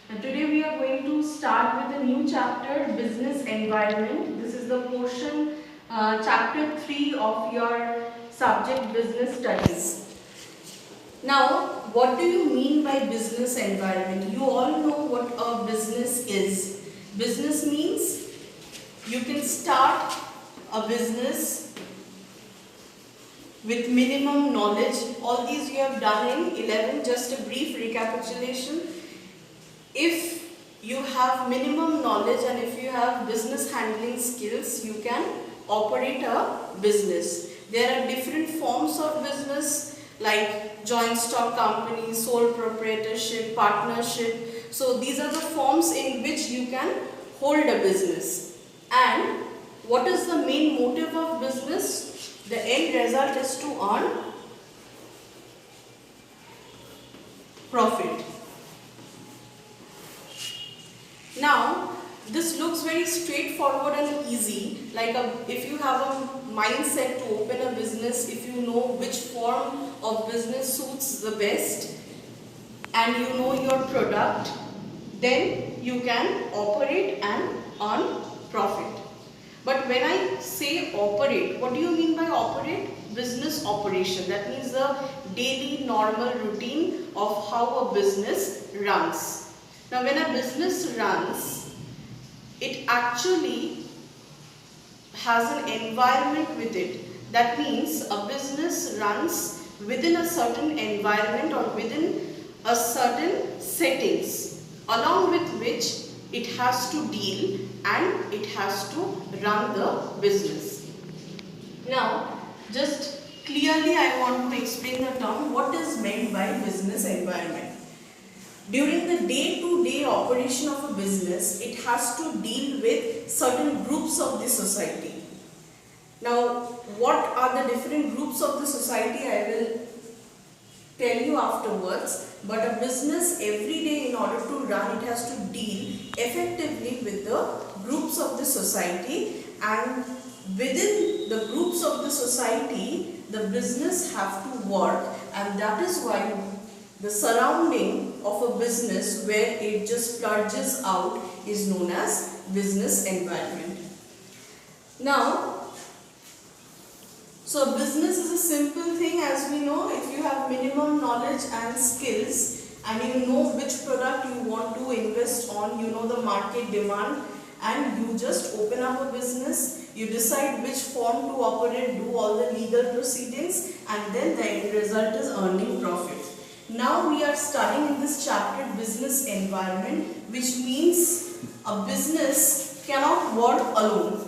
Today we are going to start with a new chapter, business environment. This is the portion, chapter 3 of your subject business studies. Now, what do you mean by business environment? You all know what a business is. Business means you can start a business with minimum knowledge. All these you have done in 11, just a brief recapitulation. If you have minimum knowledge and if you have business handling skills, you can operate a business. There are different forms of business like joint stock company, sole proprietorship, partnership. So these are the forms in which you can hold a business. And what is the main motive of business? The end result is to earn profit. Now, this looks very straightforward and easy. Like if you have a mindset to open a business, if you know which form of business suits the best and you know your product, then you can operate and earn profit. But when I say operate, what do you mean by operate? Business operation. That means the daily normal routine of how a business runs. Now, when a business runs, it actually has an environment with it. That means a business runs within a certain environment or within a certain settings, along with which it has to deal and it has to run the business. Now, just clearly I want to explain the term what is meant by business environment. During the day-to-day operation of a business, it has to deal with certain groups of the society. Now, what are the different groups of the society, I will tell you afterwards. But a business every day, in order to run, it has to deal effectively with the groups of the society, and within the groups of the society, the business have to work, and that is why the surrounding of a business where it just plunges out is known as business environment. Now, so business is a simple thing, as we know. If you have minimum knowledge and skills and you know which product you want to invest on, you know the market demand, and you just open up a business, you decide which form to operate, do all the legal proceedings, and then the end result is earning profit. Now we are studying in this chapter business environment, which means a business cannot work alone.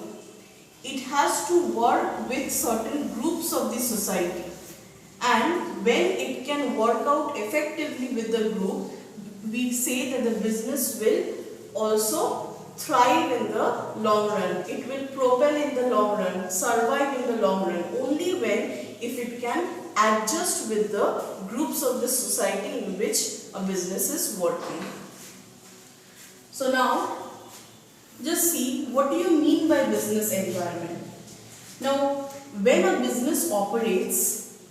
It has to work with certain groups of the society, and when it can work out effectively with the group, we say that the business will also thrive in the long run. It will propel in the long run, survive in the long run, only when if it can adjust with the groups of the society in which a business is working. So now, just see, what do you mean by business environment? Now, when a business operates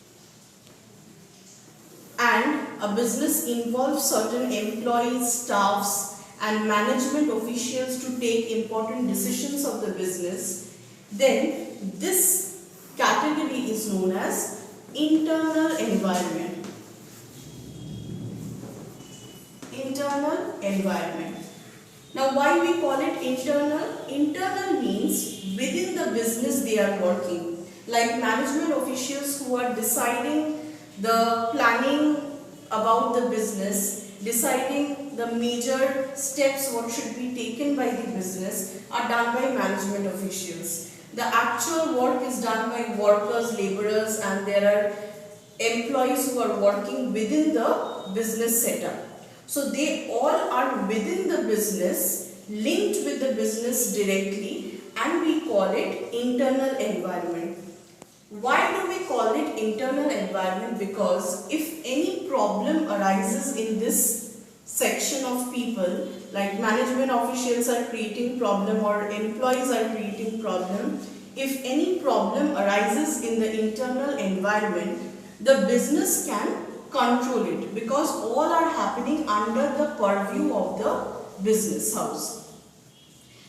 and a business involves certain employees, staffs and management officials to take important decisions of the business, then this category is known as internal environment. Internal environment. Now, why we call it internal? Internal means within the business they are working. Like management officials who are deciding the planning about the business, deciding the major steps what should be taken by the business are done by management officials. The actual work is done by workers, laborers, and there are employees who are working within the business setup. So they all are within the business, linked with the business directly, and we call it internal environment. Why do we call it internal environment? Because if any problem arises in this section of people, like management officials are creating problem or employees are creating problem, if any problem arises in the internal environment, the business can control it, because all are happening under the purview of the business house.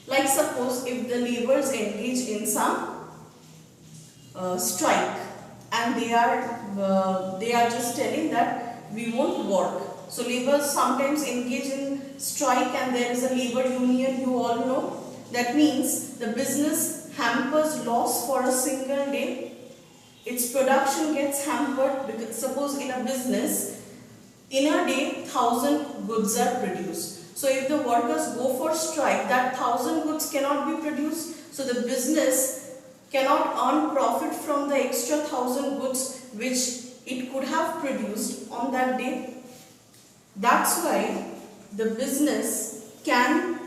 Like suppose if the laborers engage in some strike, and they are just telling that we won't work. So laborers sometimes engage in strike, and there is a labor union, you all know. That means the business hampers loss for a single day. Its production gets hampered because suppose in a business, in a day 1,000 goods are produced. So if the workers go for strike, that 1,000 goods cannot be produced. So the business cannot earn profit from the extra 1,000 goods which it could have produced on that day. That's why the business can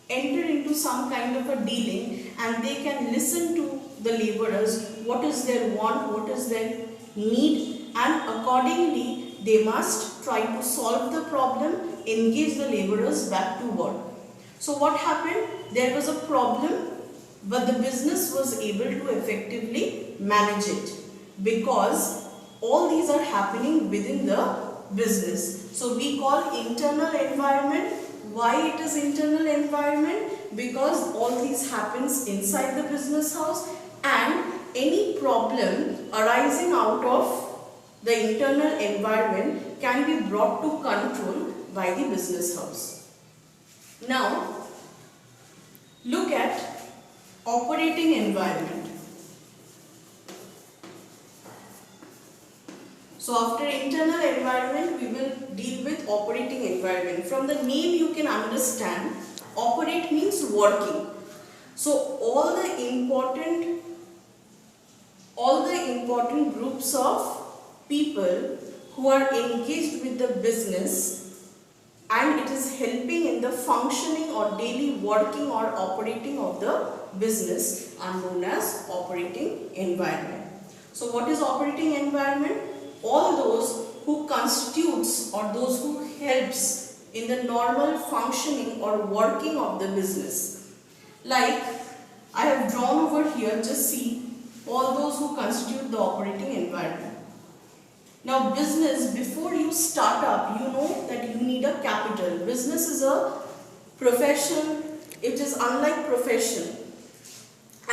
enter into some kind of a dealing, and they can listen to the laborers, what is their want, what is their need, and accordingly they must try to solve the problem, engage the laborers back to work. So what happened? There was a problem, but the business was able to effectively manage it, because all these are happening within the business. So we call internal environment. Why it is internal environment? Because all these happens inside the business house, and any problem arising out of the internal environment can be brought to control by the business house. Now look at operating environment. So after internal environment, we will deal with operating environment. From the name you can understand, operate means working. So all the important groups of people who are engaged with the business, and it is helping in the functioning or daily working or operating of the business, are known as operating environment. So what is operating environment? All those who constitutes or those who helps in the normal functioning or working of the business. Like I have drawn over here, just see all those who constitute the operating environment. Now business, before you start up, you know that you need a capital. Business is a profession. It is unlike profession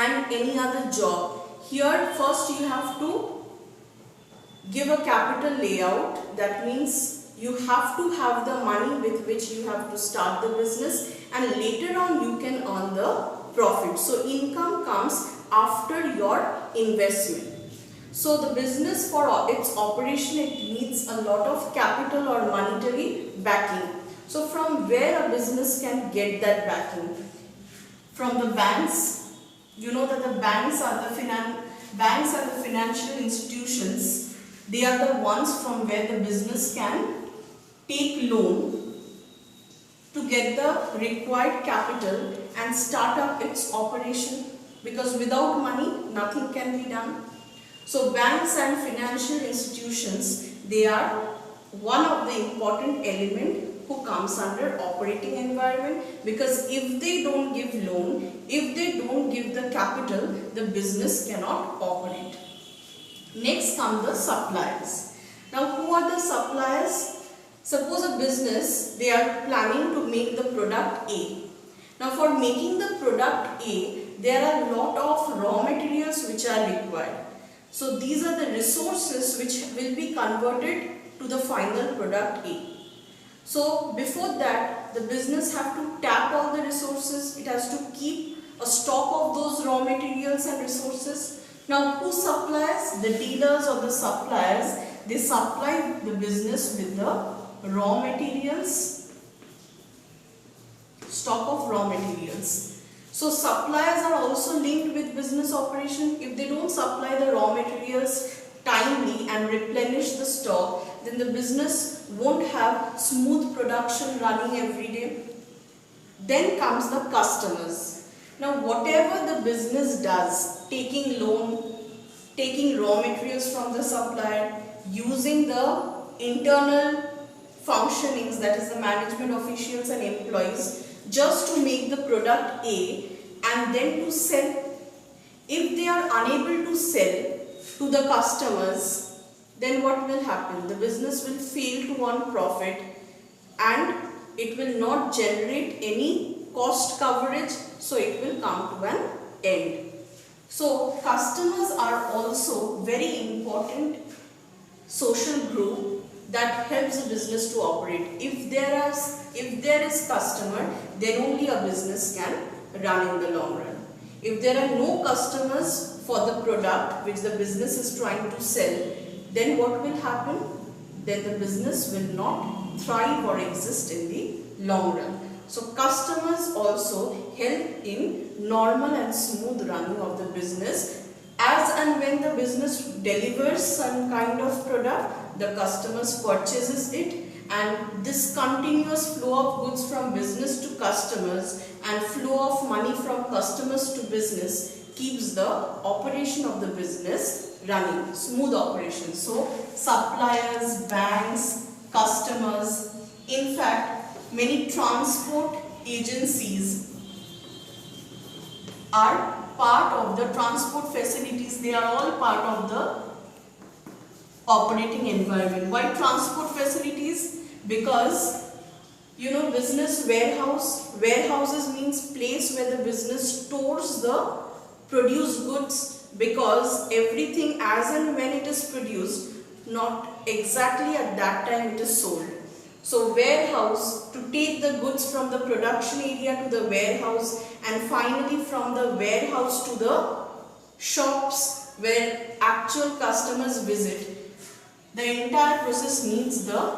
and any other job. Here first you have to give a capital layout. That means you have to have the money with which you have to start the business, and later on you can earn the profit. So income comes after your investment. So the business, for its operation, it needs a lot of capital or monetary backing. So from where a business can get that backing? From the banks. You know that the banks are the financial institutions. They are the ones from where the business can take loan to get the required capital and start up its operation, because without money nothing can be done. So banks and financial institutions, they are one of the important element who comes under operating environment, because if they don't give loan, if they don't give the capital, the business cannot operate. Next come the suppliers. Now who are the suppliers? Suppose a business, they are planning to make the product A. Now for making the product A, there are a lot of raw materials which are required. So these are the resources which will be converted to the final product A. So before that, the business have to tap all the resources. It has to keep a stock of those raw materials and resources. Now who supplies? The dealers or the suppliers, they supply the business with the raw materials, stock of raw materials. So suppliers are also linked with business operation. If they don't supply the raw materials timely and replenish the stock, then the business won't have smooth production running every day. Then comes the customers. Now whatever the business does, taking loan, taking raw materials from the supplier, using the internal functionings, that is the management officials and employees, just to make the product A and then to sell. If they are unable to sell to the customers, then what will happen? The business will fail to earn profit and it will not generate any cost coverage, so it will come to an end. So customers are also very important social group that helps a business to operate. If there is customer, then only a business can run in the long run. If there are no customers for the product which the business is trying to sell, then what will happen? Then the business will not thrive or exist in the long run. So customers also help in normal and smooth running of the business. As and when the business delivers some kind of product, the customers purchases it, and this continuous flow of goods from business to customers and flow of money from customers to business keeps the operation of the business running, smooth operation. So suppliers, banks, customers, in fact many transport agencies are part of the transport facilities. They are all part of the operating environment. Why transport facilities? Because business warehouses means place where the business stores the produced goods, because everything as and when it is produced, not exactly at that time it is sold. So warehouse, to take the goods from the production area to the warehouse, and finally from the warehouse to the shops where actual customers visit. The entire process needs the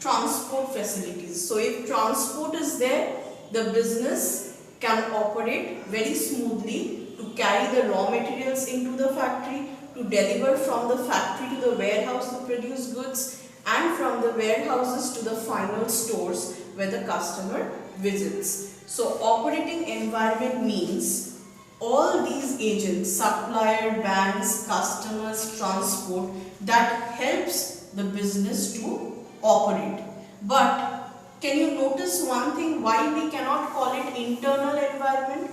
transport facilities. So if transport is there, the business can operate very smoothly to carry the raw materials into the factory, to deliver from the factory to the warehouse the produced goods, and from the warehouses to the final stores where the customer visits. So operating environment means all these agents, supplier, banks, customers, transport, that helps the business to operate. But can you notice one thing, why we cannot call it internal environment?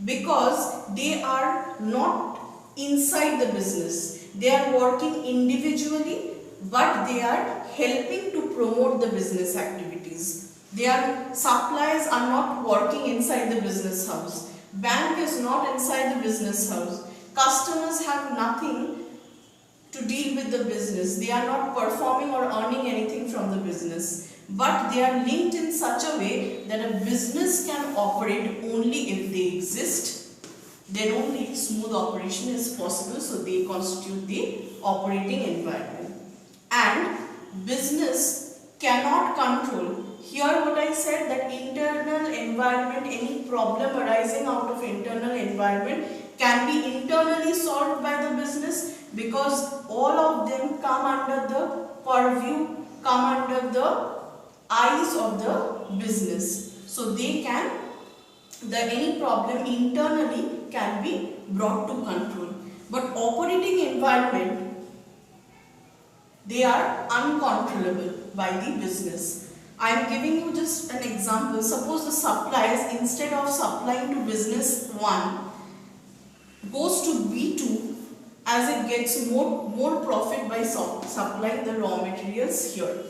Because they are not inside the business. They are working individually, but they are helping to promote the business activities. Suppliers are not working inside the business house. Bank is not inside the business house. Customers have nothing to deal with the business. They are not performing or earning anything from the business. But they are linked in such a way that a business can operate only if they exist. Then only smooth operation is possible. So they constitute the operating environment. And business cannot control. Here what I said, that internal environment, any problem arising out of internal environment can be internally solved by the business, because all of them come under the purview, come under the eyes of the business. So any problem internally can be brought to control. But operating environment, they are uncontrollable by the business. I am giving you just an example. Suppose the suppliers, instead of supplying to business 1, goes to B2 as it gets more profit by supplying the raw materials here.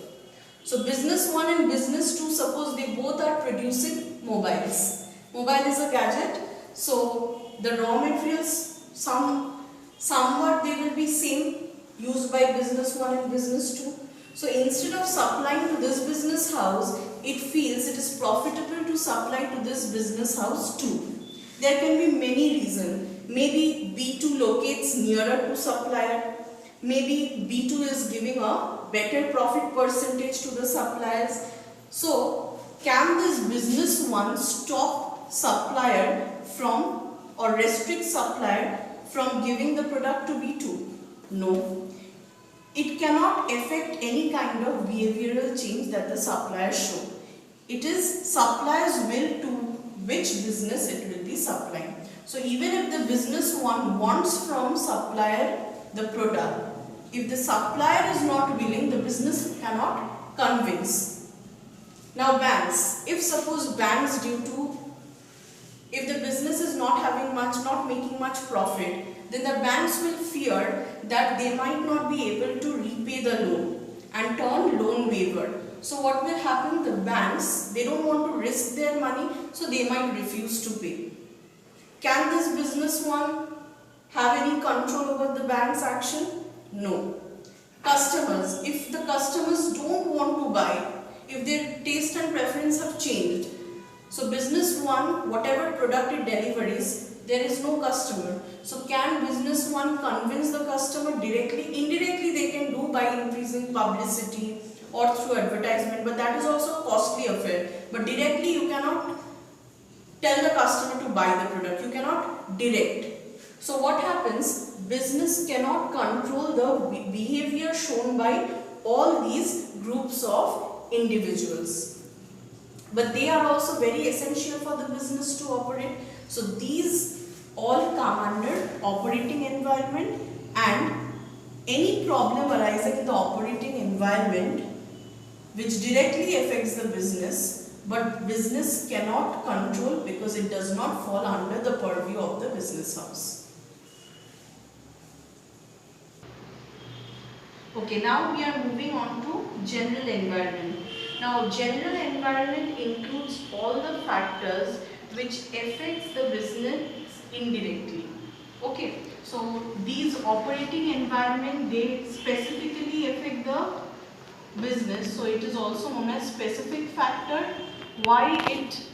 So business 1 and business 2, suppose they both are producing mobiles. Mobile is a gadget, so the raw materials somewhat they will be same, used by business 1 and business 2. So instead of supplying to this business house, it feels it is profitable to supply to this business house too. There can be many reasons. Maybe B2 locates nearer to supplier. Maybe B2 is giving a better profit percentage to the suppliers. So can this business 1 stop supplier from, or restrict supplier from giving the product to B2? No. It cannot affect any kind of behavioral change that the suppliers show. It is supplier's will to which business it will be supplying. So even if the business 1 wants from supplier the product, if the supplier is not willing, the business cannot convince. Now banks, if suppose banks if the business is not having much, not making much profit, then the banks will fear that they might not be able to repay the loan and turn loan waiver. So what will happen? The banks, they don't want to risk their money, so they might refuse to pay. Can this business one have any control over the bank's action? No. Customers, if the customers don't want to buy, if their taste and preference have changed, so business one, whatever product it delivers, there is no customer. So can business one convince the customer directly? Indirectly they can do by increasing publicity or through advertisement, but that is also a costly affair. But directly you cannot tell the customer to buy the product. You cannot direct. So what happens? Business cannot control the behavior shown by all these groups of individuals. But they are also very essential for the business to operate. So these all come under operating environment, and any problem arising in the operating environment which directly affects the business, but business cannot control because it does not fall under the purview of the business house. Okay, now we are moving on to general environment. Now general environment includes all the factors which affects the business indirectly. Okay, so these operating environment, they specifically affect the business, so it is also known as specific factor. Why it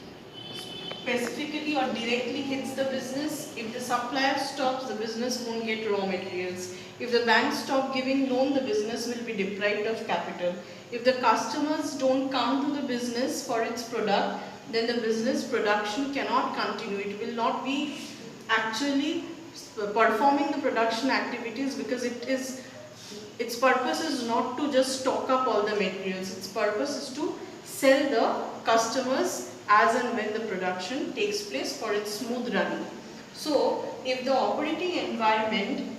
specifically or directly hits the business? If the supplier stops, the business won't get raw materials. If the bank stop giving loan, the business will be deprived of capital. If the customers don't come to the business for its product, then the business production cannot continue. It will not be actually performing the production activities because its purpose is not to just stock up all the materials. Its purpose is to sell the customers as and when the production takes place for its smooth running. So if the operating environment,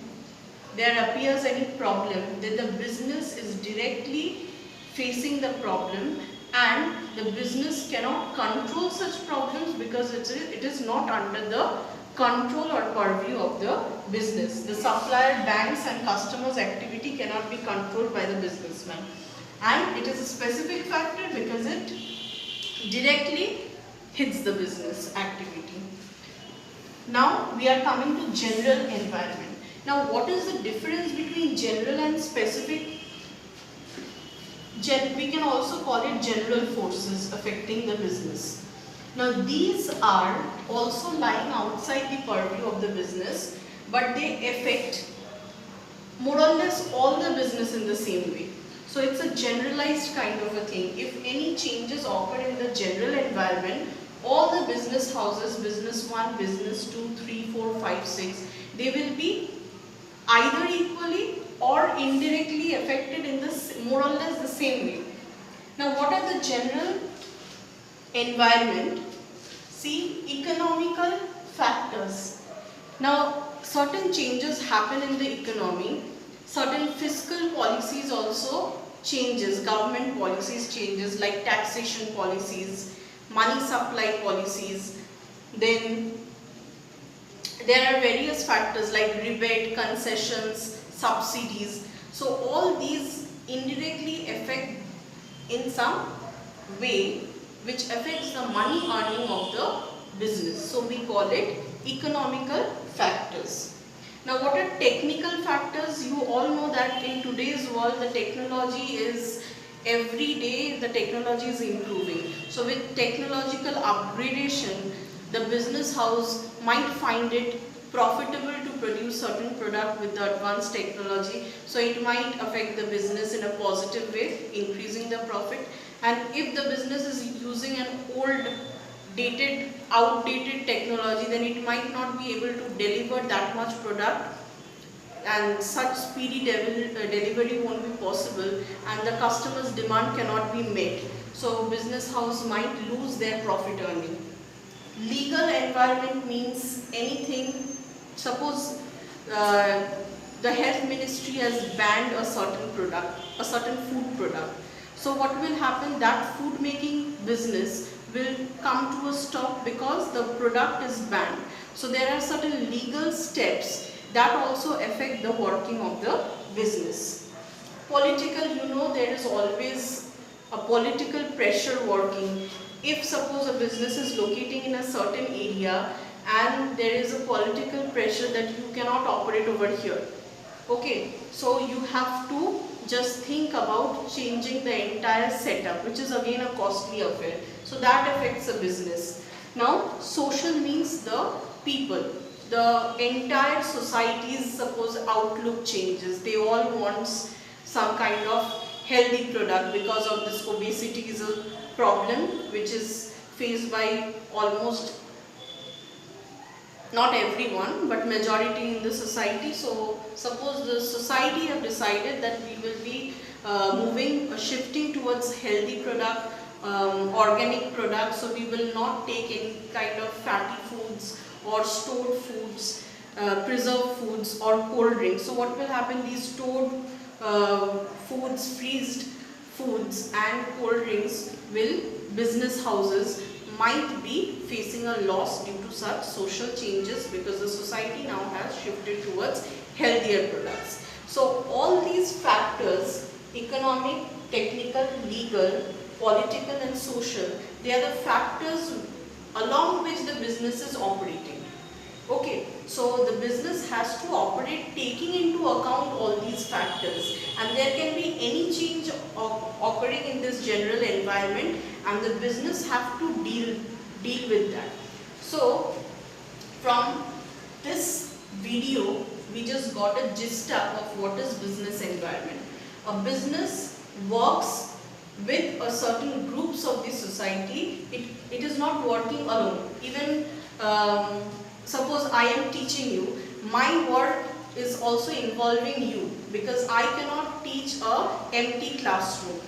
there appears any problem, then the business is directly facing the problem, and the business cannot control such problems because it is not under the control or purview of the business. The supplier, banks and customers' activity cannot be controlled by the businessman, and it is a specific factor because it directly hits the business activity. Now we are coming to general environment. Now what is the difference between general and specific? We can also call it general forces affecting the business. Now these are also lying outside the purview of the business, but they affect more or less all the business in the same way. So it's a generalized kind of a thing. If any changes occur in the general environment, all the business houses, business 1, business 2, 3, 4, 5, 6, they will be either equally or indirectly affected in this more or less the same way. Now what are the general environment? See, economical factors. Now certain changes happen in the economy, certain fiscal policies also changes, government policies changes like taxation policies, money supply policies, then there are various factors like rebate, concessions, subsidies. So all these indirectly affect in some way which affects the money earning of the business. So we call it economical factors. Now what are technical factors? You all know that in today's world the technology is every day the technology is improving. So with technological upgradation, the business house might find it profitable to produce certain product with the advanced technology. So it might affect the business in a positive way, increasing the profit. And if the business is using an old, outdated technology, then it might not be able to deliver that much product, and such speedy delivery won't be possible, and the customer's demand cannot be met. So business house might lose their profit earning. Legal environment means anything. Suppose the health ministry has banned a certain product, a certain food product. So what will happen? That food making business will come to a stop because the product is banned. So there are certain legal steps that also affect the working of the business. Political, there is always a political pressure working. If suppose a business is locating in a certain area and there is a political pressure that you cannot operate over here, okay, so you have to just think about changing the entire setup, which is again a costly affair. So that affects the business. Now social means the people, the entire society's suppose outlook changes. They all want some kind of healthy product because of this obesity is a problem which is faced by almost not everyone but majority in the society. So suppose the society have decided that we will be shifting towards healthy product, organic products, so we will not take any kind of fatty foods or stored foods, preserved foods or cold drinks. So what will happen, these stored foods, freezed foods and cold drinks will business houses might be facing a loss due to such social changes because the society now has shifted towards healthier products. So all these factors, economic, technical, legal, political and social, they are the factors along which the business is operating. Okay, so the business has to operate taking into account all these factors, and there can be any change occurring in this general environment and the business have to deal with that. So from this video we just got a gist up of what is business environment. A business works with a certain groups of the society. It is not working alone. Even suppose I am teaching you, my work is also involving you because I cannot teach a empty classroom.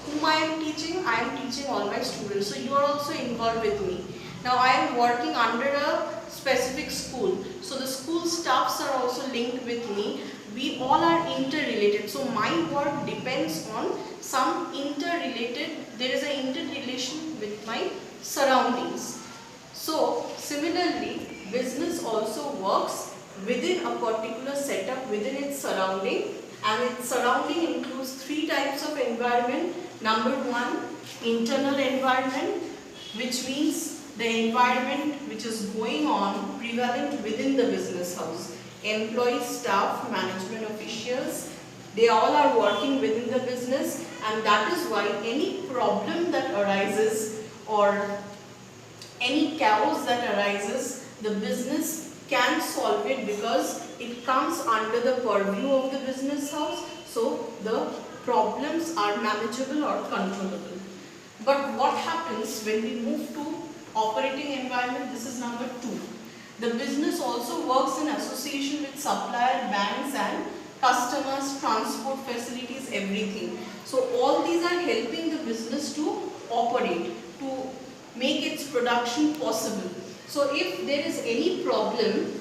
Whom I am teaching? I am teaching all my students. So you are also involved with me. Now I am working under a specific school. So the school staffs are also linked with me. We all are interrelated. So my work depends on some interrelated, there is an interrelation with my surroundings. So similarly, business also works within a particular setup, within its surrounding, and its surrounding includes three types of environment. Number one, internal environment, which means the environment which is going on prevalent within the business house. Employees, staff, management officials, they all are working within the business, and that is why any problem that arises or any chaos that arises, the business can solve it because it comes under the purview of the business house. So the problems are manageable or controllable. But what happens when we move to operating environment? This is number two. The business also works in association with supplier, banks and customers, transport facilities, everything. So all these are helping the business to operate, to make its production possible. So if there is any problem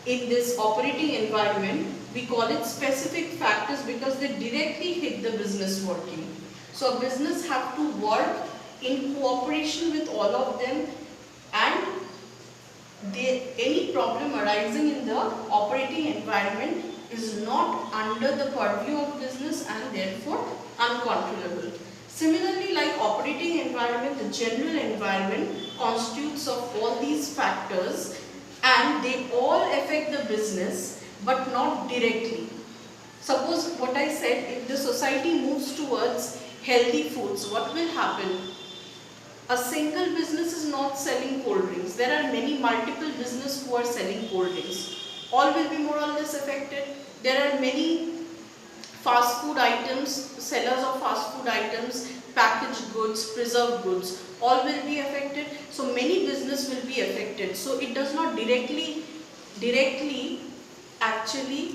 in this operating environment, we call it specific factors because they directly hit the business working. So a business have to work in cooperation with all of them, and any problem arising in the operating environment is not under the purview of business and therefore uncontrollable. Similarly, like operating environment, the general environment constitutes of all these factors and they all affect the business but not directly. Suppose what I said, if the society moves towards healthy foods, what will happen? A single business is not selling cold drinks. There are many multiple businesses who are selling cold drinks. All will be more or less affected. There are many fast food items, sellers of fast food items, packaged goods, preserved goods, all will be affected. So many business will be affected. So it does not directly actually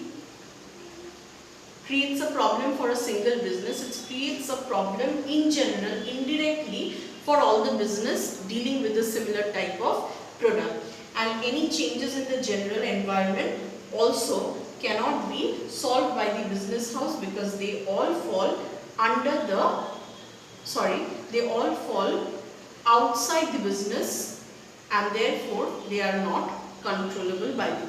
creates a problem for a single business. It creates a problem in general, indirectly, for all the business dealing with a similar type of product. And any changes in the general environment also cannot be solved by the business house because they all fall outside the business and therefore they are not controllable by the